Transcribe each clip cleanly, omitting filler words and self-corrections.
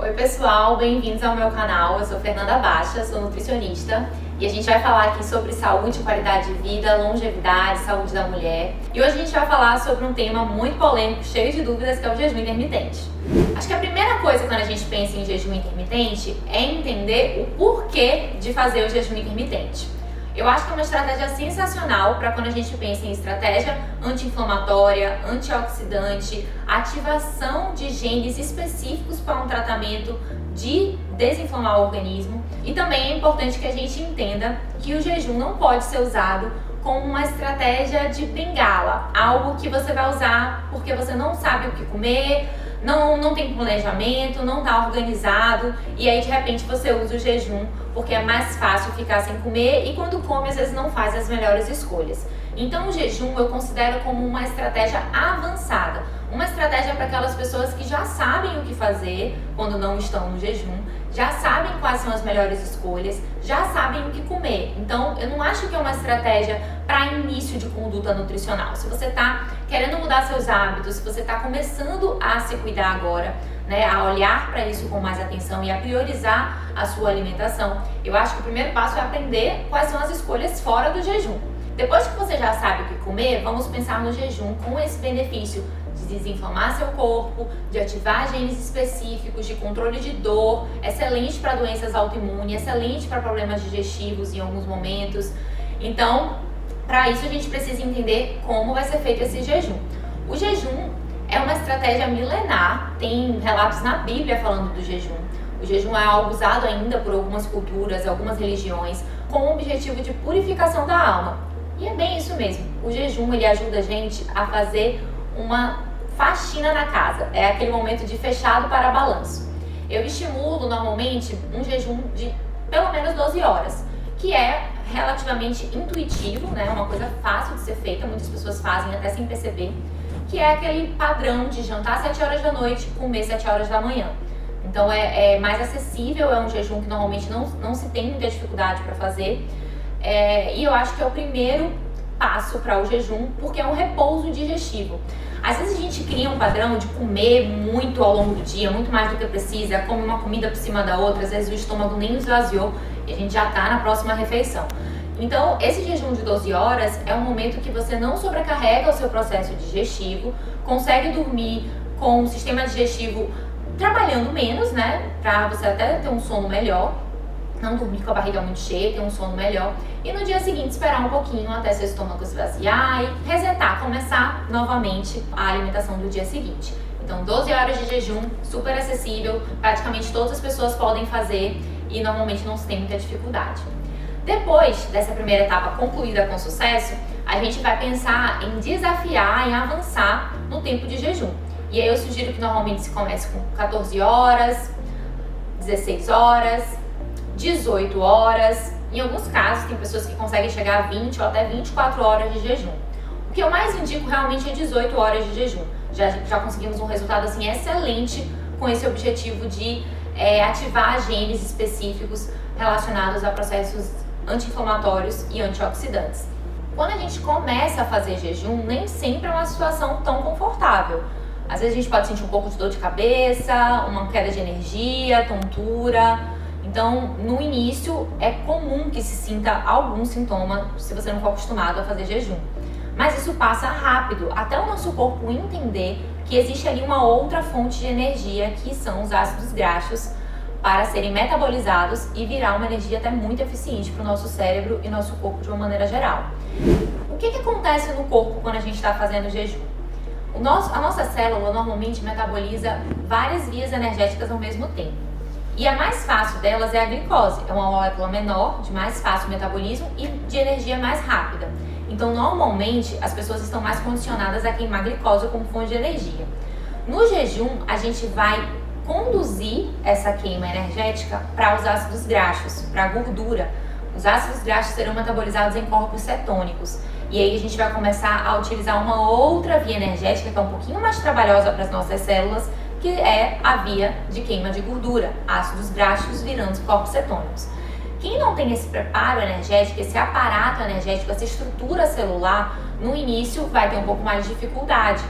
Oi pessoal, bem-vindos ao meu canal. Eu sou Fernanda Baixa, sou nutricionista e a gente vai falar aqui sobre saúde, qualidade de vida, longevidade, saúde da mulher. E hoje a gente vai falar sobre um tema muito polêmico, cheio de dúvidas, que é o jejum intermitente. Acho que a primeira coisa quando a gente pensa em jejum intermitente é entender o porquê de fazer o jejum intermitente. Eu acho que é uma estratégia sensacional para quando a gente pensa em estratégia anti-inflamatória, antioxidante, ativação de genes específicos para um tratamento de desinflamar o organismo. E também é importante que a gente entenda que o jejum não pode ser usado como uma estratégia de bengala, algo que você vai usar porque você não sabe o que comer, não tem planejamento, não está organizado e aí de repente você usa o jejum porque é mais fácil ficar sem comer e quando come às vezes não faz as melhores escolhas. Então o jejum eu considero como uma estratégia avançada, uma estratégia para aquelas pessoas que já sabem o que fazer quando não estão no jejum, já sabem quais são as melhores escolhas, já sabem o que comer. Então eu não acho que é uma estratégia para início de conduta nutricional. Se você está querendo mudar seus hábitos, se você está começando a se cuidar agora, a olhar para isso com mais atenção e a priorizar a sua alimentação, eu acho que o primeiro passo é aprender quais são as escolhas fora do jejum. Depois que você já sabe o que comer, vamos pensar no jejum com esse benefício de desinflamar seu corpo, de ativar genes específicos, de controle de dor, excelente para doenças autoimunes, excelente para problemas digestivos em alguns momentos. Então, para isso a gente precisa entender como vai ser feito esse jejum. O jejum é uma estratégia milenar, tem relatos na Bíblia falando do jejum. O jejum é algo usado ainda por algumas culturas, algumas religiões, com o objetivo de purificação da alma. E é bem isso mesmo. O jejum ele ajuda a gente a fazer uma faxina na casa. É aquele momento de fechado para balanço. Eu estimulo normalmente um jejum de pelo menos 12 horas, que é relativamente intuitivo, uma coisa fácil de ser feita, muitas pessoas fazem até sem perceber, que é aquele padrão de jantar 7 horas da noite, comer 7 horas da manhã. Então é mais acessível, é um jejum que normalmente não se tem muita dificuldade para fazer. E eu acho que é o primeiro passo para o jejum, porque é um repouso digestivo. Às vezes a gente cria um padrão de comer muito ao longo do dia, muito mais do que precisa, come uma comida por cima da outra, às vezes o estômago nem esvaziou e a gente já está na próxima refeição. Então, esse jejum de 12 horas é um momento que você não sobrecarrega o seu processo digestivo, consegue dormir com o sistema digestivo trabalhando menos, para você até ter um sono melhor, não dormir com a barriga muito cheia, ter um sono melhor, e no dia seguinte esperar um pouquinho até seu estômago esvaziar e resetar, começar novamente a alimentação do dia seguinte. Então 12 horas de jejum, super acessível, praticamente todas as pessoas podem fazer e normalmente não se tem muita dificuldade. Depois dessa primeira etapa concluída com sucesso, a gente vai pensar em desafiar, em avançar no tempo de jejum. E aí eu sugiro que normalmente se comece com 14 horas, 16 horas, 18 horas, em alguns casos tem pessoas que conseguem chegar a 20 ou até 24 horas de jejum. O que eu mais indico realmente é 18 horas de jejum. Já conseguimos um resultado assim excelente com esse objetivo de ativar genes específicos relacionados a processos anti-inflamatórios e antioxidantes. Quando a gente começa a fazer jejum, nem sempre é uma situação tão confortável. Às vezes a gente pode sentir um pouco de dor de cabeça, uma queda de energia, tontura. Então, no início, é comum que se sinta algum sintoma se você não for acostumado a fazer jejum. Mas isso passa rápido, até o nosso corpo entender que existe ali uma outra fonte de energia, que são os ácidos graxos, para serem metabolizados e virar uma energia até muito eficiente para o nosso cérebro e nosso corpo de uma maneira geral. O que acontece no corpo quando a gente está fazendo jejum? A nossa célula normalmente metaboliza várias vias energéticas ao mesmo tempo. E a mais fácil delas é a glicose, é uma molécula menor, de mais fácil metabolismo e de energia mais rápida. Então, normalmente, as pessoas estão mais condicionadas a queimar glicose como fonte de energia. No jejum, a gente vai conduzir essa queima energética para os ácidos graxos, para a gordura. Os ácidos graxos serão metabolizados em corpos cetônicos. E aí a gente vai começar a utilizar uma outra via energética que é um pouquinho mais trabalhosa para as nossas células, que é a via de queima de gordura, ácidos graxos virando corpos cetônicos. Quem não tem esse preparo energético, esse aparato energético, essa estrutura celular, no início vai ter um pouco mais de dificuldade,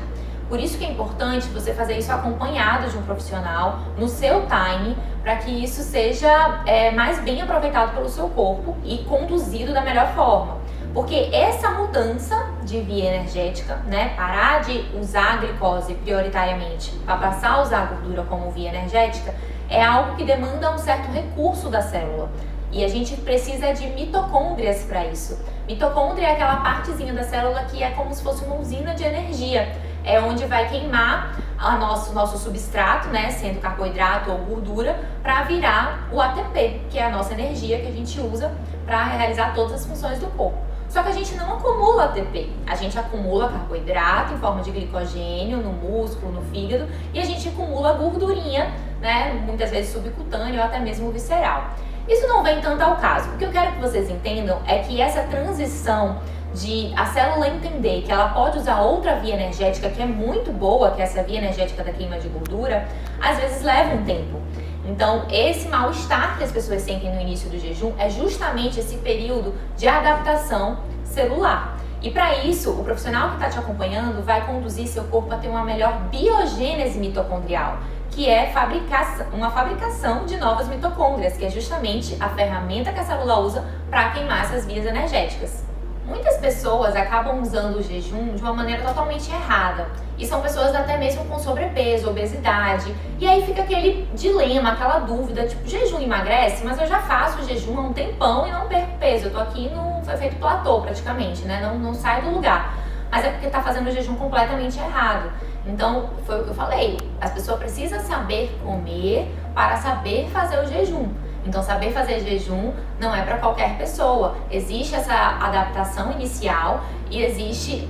Por isso que é importante você fazer isso acompanhado de um profissional, no seu time, para que isso seja mais bem aproveitado pelo seu corpo e conduzido da melhor forma. Porque essa mudança de via energética, né, parar de usar a glicose prioritariamente para passar a usar a gordura como via energética, é algo que demanda um certo recurso da célula. E a gente precisa de mitocôndrias para isso. Mitocôndria é aquela partezinha da célula que é como se fosse uma usina de energia. É onde vai queimar nosso substrato, né, sendo carboidrato ou gordura, para virar o ATP, que é a nossa energia que a gente usa para realizar todas as funções do corpo. Só que a gente não acumula ATP, a gente acumula carboidrato em forma de glicogênio no músculo, no fígado, e a gente acumula gordurinha, né, muitas vezes subcutânea ou até mesmo visceral. Isso não vem tanto ao caso. O que eu quero que vocês entendam é que essa transição de a célula entender que ela pode usar outra via energética que é muito boa, que é essa via energética da queima de gordura, às vezes leva um tempo. Então, esse mal-estar que as pessoas sentem no início do jejum é justamente esse período de adaptação celular. E para isso, o profissional que está te acompanhando vai conduzir seu corpo a ter uma melhor biogênese mitocondrial, que é uma fabricação de novas mitocôndrias, que é justamente a ferramenta que a célula usa para queimar essas vias energéticas. Muitas pessoas acabam usando o jejum de uma maneira totalmente errada. E são pessoas até mesmo com sobrepeso, obesidade. E aí fica aquele dilema, aquela dúvida, tipo, jejum emagrece? Mas eu já faço jejum há um tempão e não perco peso. Eu tô aqui no efeito platô praticamente, né? Não saio do lugar. Mas é porque tá fazendo o jejum completamente errado. Então, foi o que eu falei. As pessoas precisam saber comer para saber fazer o jejum. Então, saber fazer jejum não é para qualquer pessoa. Existe essa adaptação inicial e existe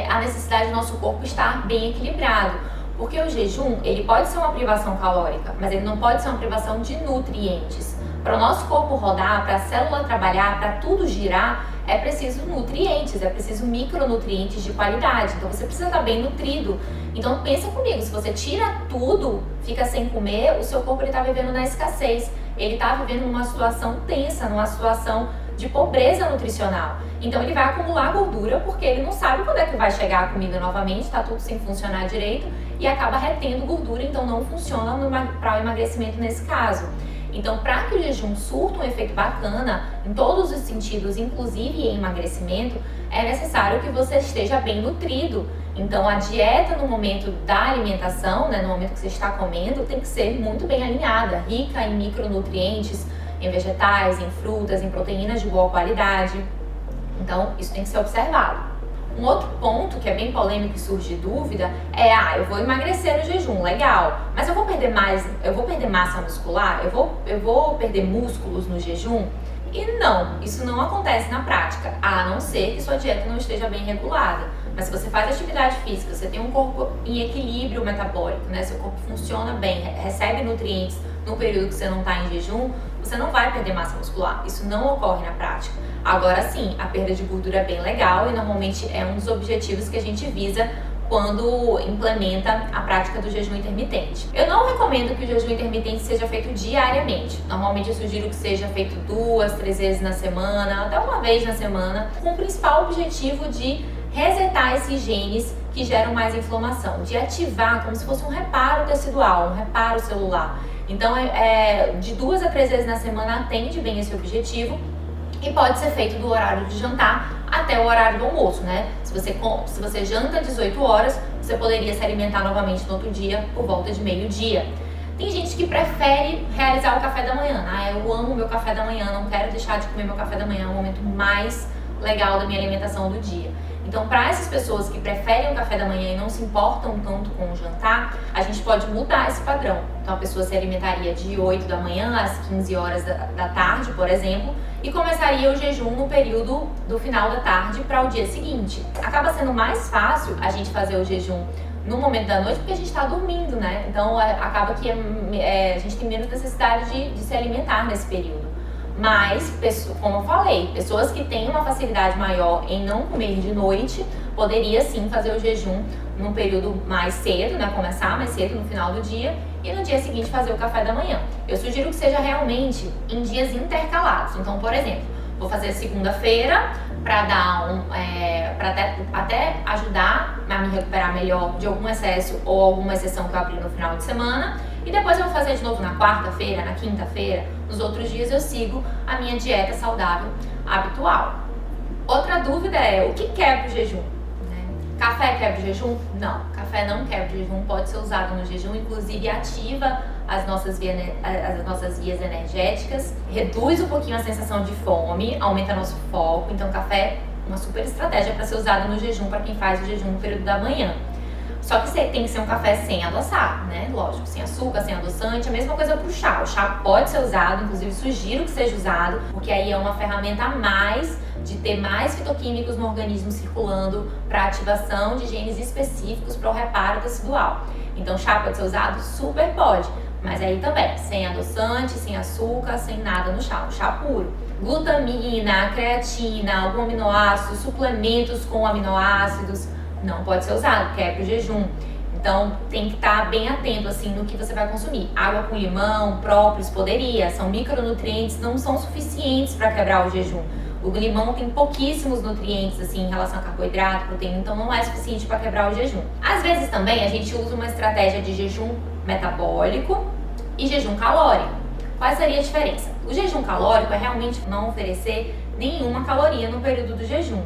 a necessidade do nosso corpo estar bem equilibrado. Porque o jejum, ele pode ser uma privação calórica, mas ele não pode ser uma privação de nutrientes. Para o nosso corpo rodar, para a célula trabalhar, para tudo girar, é preciso nutrientes, é preciso micronutrientes de qualidade. Então, você precisa estar bem nutrido. Então, pensa comigo, se você tira tudo, fica sem comer, o seu corpo está vivendo na escassez. Ele está vivendo numa situação tensa, numa situação de pobreza nutricional. Então ele vai acumular gordura porque ele não sabe quando é que vai chegar a comida novamente, está tudo sem funcionar direito e acaba retendo gordura, então não funciona para o emagrecimento nesse caso. Então, para que o jejum surta um efeito bacana em todos os sentidos, inclusive em emagrecimento, é necessário que você esteja bem nutrido. Então, a dieta no momento da alimentação, né, no momento que você está comendo, tem que ser muito bem alinhada, rica em micronutrientes, em vegetais, em frutas, em proteínas de boa qualidade. Então, isso tem que ser observado. Um outro ponto que é bem polêmico e surge dúvida é, eu vou emagrecer no jejum, legal, mas eu vou perder massa muscular? Eu vou perder músculos no jejum? E não, isso não acontece na prática, a não ser que sua dieta não esteja bem regulada. Mas se você faz atividade física, você tem um corpo em equilíbrio metabólico, né? Seu corpo funciona bem, recebe nutrientes no período que você não está em jejum, você não vai perder massa muscular. Isso não ocorre na prática. Agora sim, a perda de gordura é bem legal e normalmente é um dos objetivos que a gente visa quando implementa a prática do jejum intermitente. Eu não recomendo que o jejum intermitente seja feito diariamente. Normalmente eu sugiro que seja feito 2, 3 vezes na semana, até uma vez na semana, com o principal objetivo de resetar esses genes que geram mais inflamação, de ativar como se fosse um reparo tecidual, um reparo celular. Então, de 2 a 3 vezes na semana atende bem esse objetivo e pode ser feito do horário de jantar até o horário do almoço, né? Se você janta às 18 horas, você poderia se alimentar novamente no outro dia por volta de meio-dia. Tem gente que prefere realizar o café da manhã. Eu amo meu café da manhã, não quero deixar de comer meu café da manhã, é o momento mais legal da minha alimentação do dia. Então, para essas pessoas que preferem o café da manhã e não se importam tanto com o jantar, a gente pode mudar esse padrão. Então, a pessoa se alimentaria de 8 da manhã às 15 horas da tarde, por exemplo, e começaria o jejum no período do final da tarde para o dia seguinte. Acaba sendo mais fácil a gente fazer o jejum no momento da noite porque a gente está dormindo, né? Então, acaba que a gente tem menos necessidade de se alimentar nesse período. Mas, como eu falei, pessoas que têm uma facilidade maior em não comer de noite, poderia sim fazer o jejum num período mais cedo, né? Começar mais cedo no final do dia e no dia seguinte fazer o café da manhã. Eu sugiro que seja realmente em dias intercalados. Então, por exemplo, Vou fazer segunda-feira para dar para até ajudar a me recuperar melhor de algum excesso ou alguma exceção que eu abri no final de semana. E depois eu vou fazer de novo na quarta-feira, na quinta-feira. Nos outros dias eu sigo a minha dieta saudável habitual. Outra dúvida é, o que quebra o jejum? Café quebra o jejum? Não, café não quebra o jejum, pode ser usado no jejum, inclusive ativa as nossas vias energéticas, reduz um pouquinho a sensação de fome, aumenta nosso foco. Então café é uma super estratégia para ser usado no jejum, para quem faz o jejum no período da manhã. Só que tem que ser um café sem adoçar, né? Lógico, sem açúcar, sem adoçante. A mesma coisa para o chá. O chá pode ser usado, inclusive sugiro que seja usado, porque aí é uma ferramenta a mais de ter mais fitoquímicos no organismo circulando para ativação de genes específicos para o reparo tecidual. Então chá pode ser usado? Super pode. Mas aí também, sem adoçante, sem açúcar, sem nada no chá. O chá puro. Glutamina, creatina, algum aminoácido, suplementos com aminoácidos, não pode ser usado, quebra o jejum. Então tem que estar bem atento assim no que você vai consumir. Água com limão, própolis, poderia. São micronutrientes, não são suficientes para quebrar o jejum. O limão tem pouquíssimos nutrientes assim em relação a carboidrato, proteína, então não é suficiente para quebrar o jejum. Às vezes também a gente usa uma estratégia de jejum metabólico e jejum calórico. Qual seria a diferença? O jejum calórico é realmente não oferecer nenhuma caloria no período do jejum.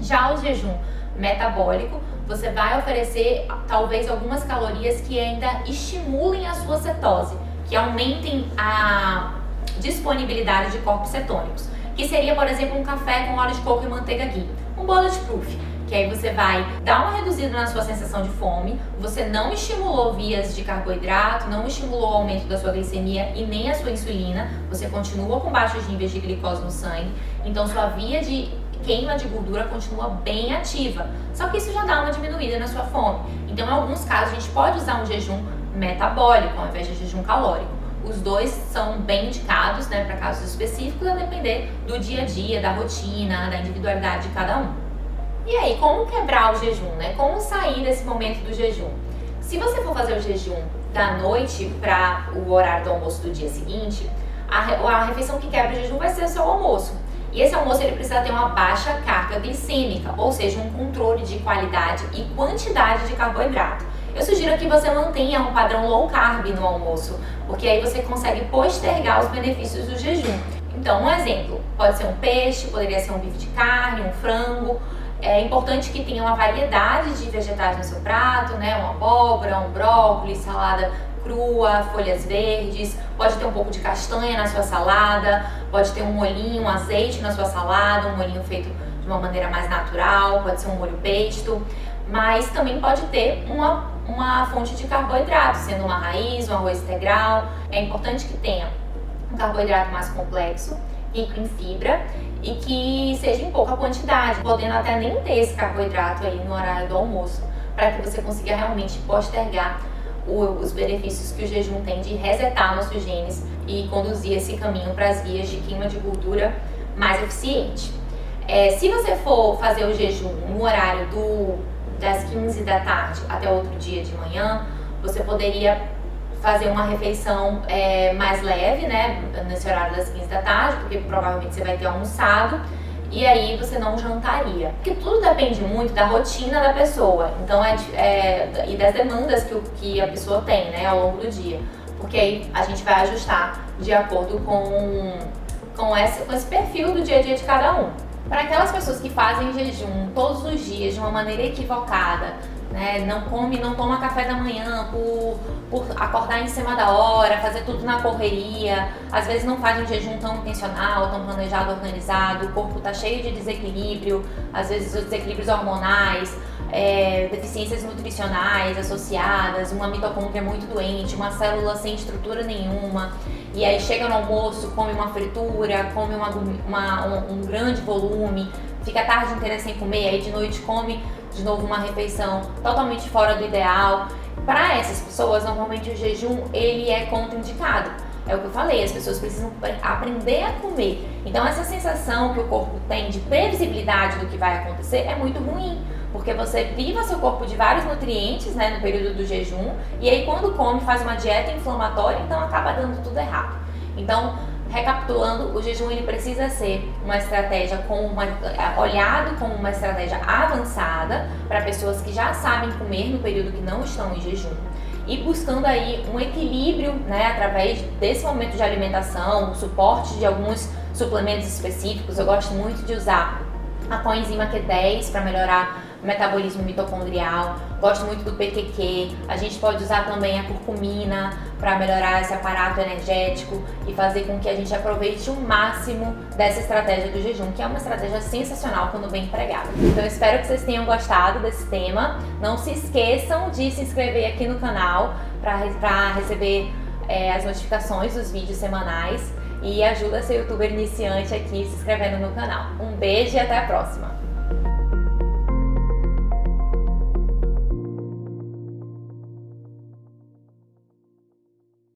Já o jejum metabólico, você vai oferecer talvez algumas calorias que ainda estimulem a sua cetose, que aumentem a disponibilidade de corpos cetônicos, que seria, por exemplo, um café com óleo de coco e manteiga ghee, um bulletproof, que aí você vai dar uma reduzida na sua sensação de fome, você não estimulou vias de carboidrato, não estimulou o aumento da sua glicemia e nem a sua insulina, você continua com baixos níveis de glicose no sangue, então sua via de queima de gordura continua bem ativa, só que isso já dá uma diminuída na sua fome. Então, em alguns casos, a gente pode usar um jejum metabólico ao invés de jejum calórico. Os dois são bem indicados, né, para casos específicos, a depender do dia a dia, da rotina, da individualidade de cada um. E aí, como quebrar o jejum, né? Como sair desse momento do jejum? Se você for fazer o jejum da noite para o horário do almoço do dia seguinte, a refeição que quebra o jejum vai ser o seu almoço. E esse almoço ele precisa ter uma baixa carga glicêmica, ou seja, um controle de qualidade e quantidade de carboidrato. Eu sugiro que você mantenha um padrão low carb no almoço, porque aí você consegue postergar os benefícios do jejum. Então, um exemplo, pode ser um peixe, poderia ser um bife de carne, um frango. É importante que tenha uma variedade de vegetais no seu prato, né? Uma abóbora, um brócolis, salada crua, folhas verdes, pode ter um pouco de castanha na sua salada, pode ter um molhinho, um azeite na sua salada, um molhinho feito de uma maneira mais natural, pode ser um molho pesto, mas também pode ter uma fonte de carboidrato, sendo uma raiz, um arroz integral. É importante que tenha um carboidrato mais complexo, rico em fibra e que seja em pouca quantidade, podendo até nem ter esse carboidrato aí no horário do almoço, para que você consiga realmente postergar os benefícios que o jejum tem de resetar nossos genes e conduzir esse caminho para as vias de queima de gordura mais eficiente. Se você for fazer o jejum no horário das 15 da tarde até outro dia de manhã, você poderia fazer uma refeição mais leve, né, nesse horário das 15 da tarde, porque provavelmente você vai ter almoçado, e aí você não jantaria. Porque tudo depende muito da rotina da pessoa, então e das demandas que a pessoa tem, né, ao longo do dia. Porque aí a gente vai ajustar de acordo com esse perfil do dia a dia de cada um. Para aquelas pessoas que fazem jejum todos os dias de uma maneira equivocada, né, não toma café da manhã por acordar em cima da hora, fazer tudo na correria, às vezes não faz um jejum tão intencional, tão planejado, organizado, o corpo tá cheio de desequilíbrio, às vezes os desequilíbrios hormonais, deficiências nutricionais associadas, uma mitocôndria muito doente, uma célula sem estrutura nenhuma, e aí chega no almoço, come uma fritura, come um grande volume, fica a tarde inteira sem comer, aí de noite come de novo uma refeição totalmente fora do ideal. Para essas pessoas, normalmente o jejum ele é contraindicado. É o que eu falei, as pessoas precisam aprender a comer. Então essa sensação que o corpo tem de previsibilidade do que vai acontecer é muito ruim, porque você priva seu corpo de vários nutrientes, né, no período do jejum, e aí quando come faz uma dieta inflamatória, então acaba dando tudo errado. Então recapitulando, o jejum ele precisa ser uma estratégia olhado como uma estratégia avançada para pessoas que já sabem comer no período que não estão em jejum e buscando aí um equilíbrio, né, através desse momento de alimentação, o suporte de alguns suplementos específicos. Eu gosto muito de usar a coenzima Q10 para melhorar o metabolismo mitocondrial, gosto muito do PQQ, a gente pode usar também a curcumina para melhorar esse aparato energético e fazer com que a gente aproveite o máximo dessa estratégia do jejum, que é uma estratégia sensacional quando bem empregada. Então eu espero que vocês tenham gostado desse tema, não se esqueçam de se inscrever aqui no canal para receber as notificações dos vídeos semanais e ajuda seu youtuber iniciante aqui se inscrevendo no canal. Um beijo e até a próxima!